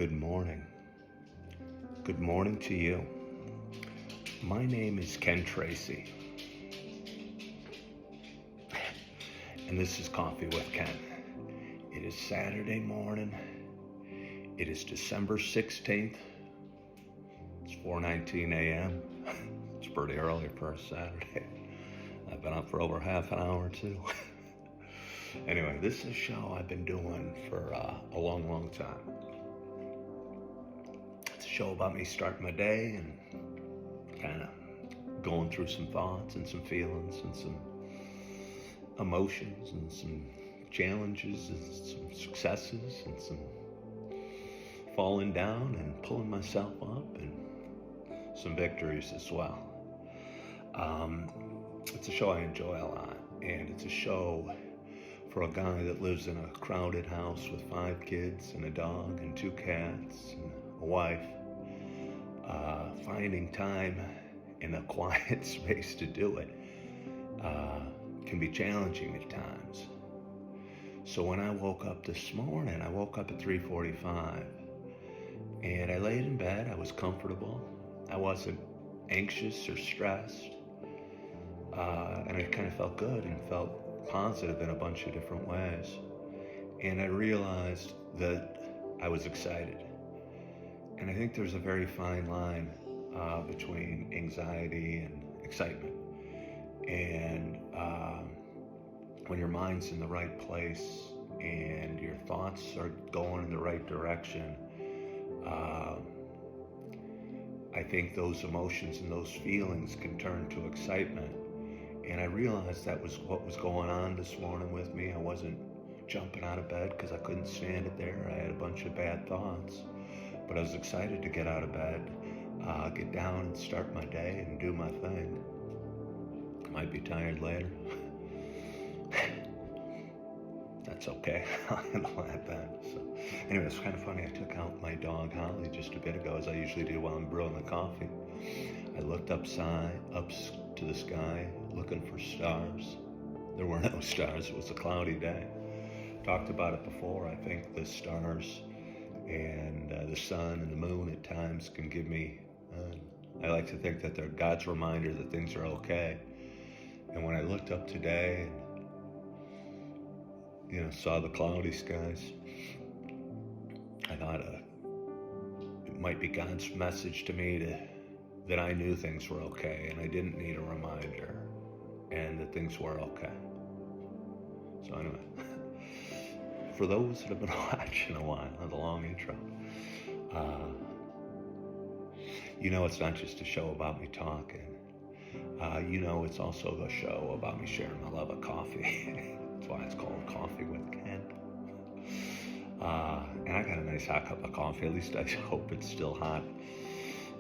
Good morning. Good morning to you. My name is Ken Tracy, and this is Coffee with Ken. It is Saturday morning. It is December 16th. It's 4:19 a.m. It's pretty early for a Saturday. I've been up for over half an hour too. Anyway, this is a show I've been doing for a long time. It's a show about me starting my day and kind of going through some thoughts and some feelings and some emotions and some challenges and some successes and some falling down and pulling myself up and some victories as well. It's a show I enjoy a lot, and it's a show for a guy that lives in a crowded house with 5 kids and a dog and 2 cats and a wife. Finding time in a quiet space to do it can be challenging at times. So when I woke up this morning, I woke up at 3:45 and I laid in bed. I was comfortable. I wasn't anxious or stressed. And I kind of felt good and felt positive in a bunch of different ways. And I realized that I was excited. And I think there's a very fine line between anxiety and excitement. And when your mind's in the right place and your thoughts are going in the right direction, I think those emotions and those feelings can turn to excitement. And I realized that was what was going on this morning with me. I wasn't jumping out of bed because I couldn't stand it there. I had a bunch of bad thoughts. But I was excited to get out of bed, get down and start my day and do my thing. I might be tired later. That's okay. I'll handle that then. So, anyway, it's kind of funny. I took out my dog Holly just a bit ago, as I usually do while I'm brewing the coffee. I looked up to the sky, looking for stars. There were no stars. It was a cloudy day. Talked about it before. I think the stars and the sun and the moon at times can give me, I like to think that they're God's reminder that things are okay. And when I looked up today and saw the cloudy skies, I thought it might be God's message to me that I knew things were okay and I didn't need a reminder and that things were okay. So anyway, for those that have been watching a while, the long intro, it's not just a show about me talking. It's also a show about me sharing my love of coffee. That's why it's called Coffee with Ken. And I got a nice hot cup of coffee. At least I hope it's still hot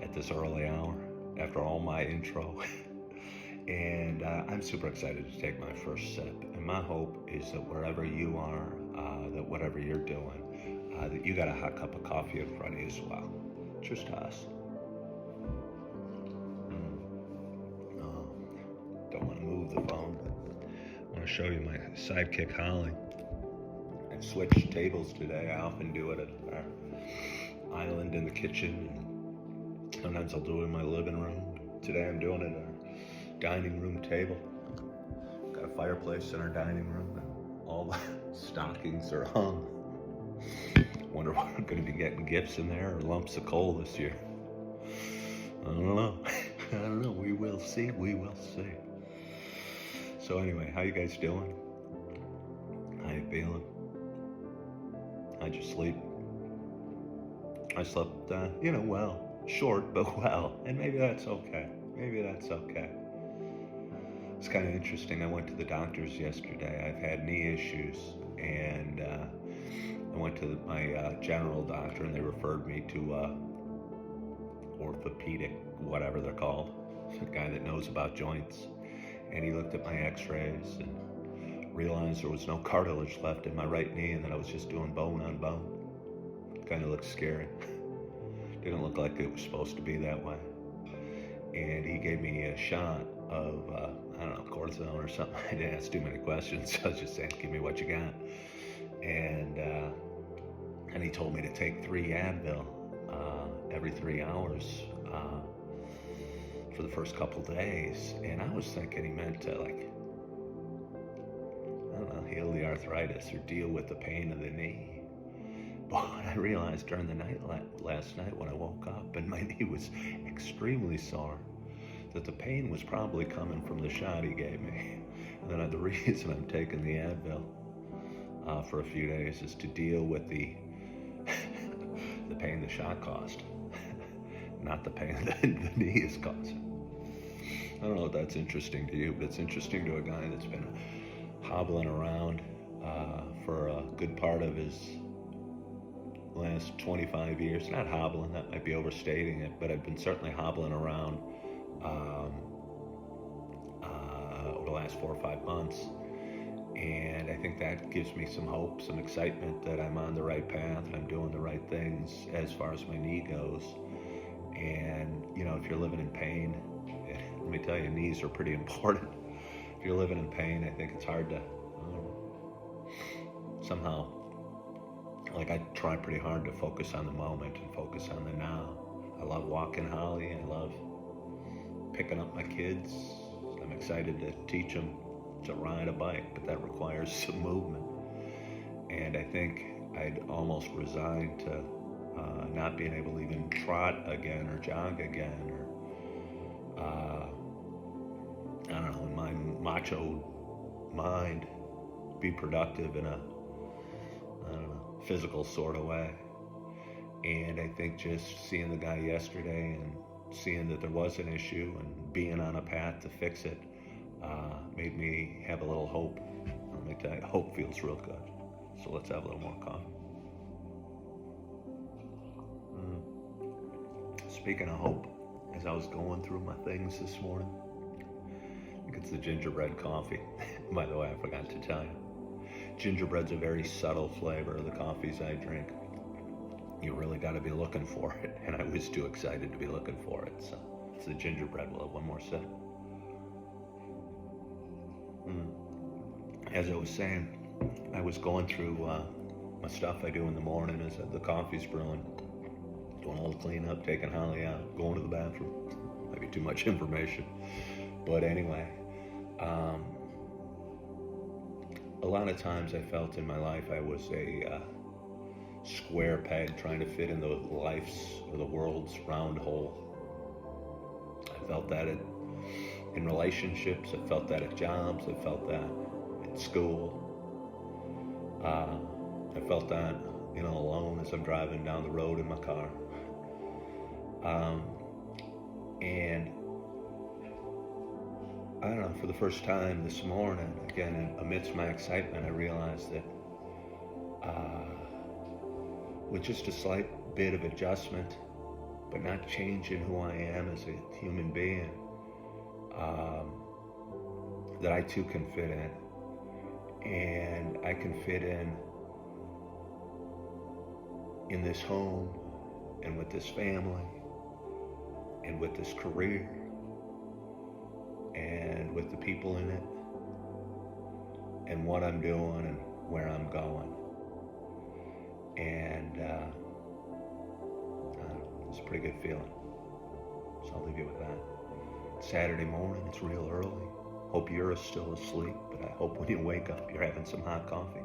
at this early hour after all my intro. And I'm super excited to take my first sip. And my hope is that wherever you are, that whatever you're doing, that you got a hot cup of coffee in front of you as well. Cheers to us. Don't want to move the phone, but I want to show you my sidekick Holly. I've switched tables today. I often do it at our island in the kitchen. Sometimes I'll do it in my living room. Today I'm doing it at our dining room table. Got a fireplace in our dining room and all the stockings are hung. Wonder if I'm going to be getting gifts in there or lumps of coal this year. I don't know. We will see. So anyway, how you guys doing? How you feeling? How'd you sleep? I slept, well, short, but well, and maybe that's okay. It's kind of interesting. I went to the doctors yesterday. I've had knee issues, and I went to my general doctor, and they referred me to orthopedic, whatever they're called, a guy that knows about joints. And he looked at my x-rays and realized there was no cartilage left in my right knee and that I was just doing bone on bone. Kind of looked scary. Didn't look like it was supposed to be that way. And he gave me a shot of, cortisone or something. I didn't ask too many questions. So I was just saying, give me what you got. And and he told me to take 3 Advil every 3 hours for the first couple days. And I was thinking he meant to, like, I don't know, heal the arthritis or deal with the pain of the knee. But I realized during the night last night when I woke up and my knee was extremely sore, that the pain was probably coming from the shot he gave me. And then the reason I'm taking the Advil for a few days is to deal with the the pain the shot caused, not the pain that the knee is causing. I don't know if that's interesting to you, but it's interesting to a guy that's been hobbling around for a good part of his last 25 years. Not hobbling, that might be overstating it, but I've been certainly hobbling around over the last 4 or 5 months. And I think that gives me some hope, some excitement that I'm on the right path and I'm doing the right things as far as my knee goes. And, you know, if you're living in pain, let me tell you, knees are pretty important. If you're living in pain, I think it's hard to somehow, like, I try pretty hard to focus on the moment and focus on the now. I love walking Holly. I love picking up my kids. I'm excited to teach them to ride a bike, but that requires some movement. And I think I'd almost resigned to not being able to even trot again or jog again, or I don't know, in my macho mind, be productive in a, I don't know, physical sort of way. And I think just seeing the guy yesterday and seeing that there was an issue and being on a path to fix it made me have a little hope. Let me tell you, hope feels real good. So let's have a little more coffee. Speaking of hope, as I was going through my things this morning, I think it's the gingerbread coffee. By the way, I forgot to tell you, gingerbread's a very subtle flavor of the coffees I drink. You really got to be looking for it, and I was too excited to be looking for it. So it's the gingerbread. We'll have one more sip. As I was saying, I was going through my stuff I do in the morning as the coffee's brewing, doing all the cleanup, taking Holly out, going to the bathroom. Maybe too much information. But anyway, a lot of times I felt in my life I was a square peg trying to fit in the life's or the world's round hole. I felt that in relationships, I felt that at jobs, I felt that at school. I felt that, you know, alone as I'm driving down the road in my car. And I don't know, for the first time this morning, again, amidst my excitement, I realized that with just a slight bit of adjustment, but not changing who I am as a human being, that I too can fit in. And I can fit in this home, and with this family, and with this career, and with the people in it, and what I'm doing and where I'm going. And I don't know, it's a pretty good feeling. So I'll leave you with that. It's Saturday morning, it's real early. Hope you're still asleep, but I hope when you wake up, you're having some hot coffee.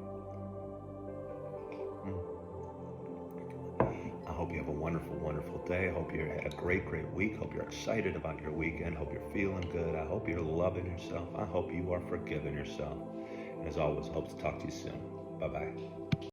I hope you have a wonderful, wonderful day. I hope you had a great, great week. Hope you're excited about your weekend. Hope you're feeling good. I hope you're loving yourself. I hope you are forgiving yourself. And as always, I hope to talk to you soon. Bye-bye.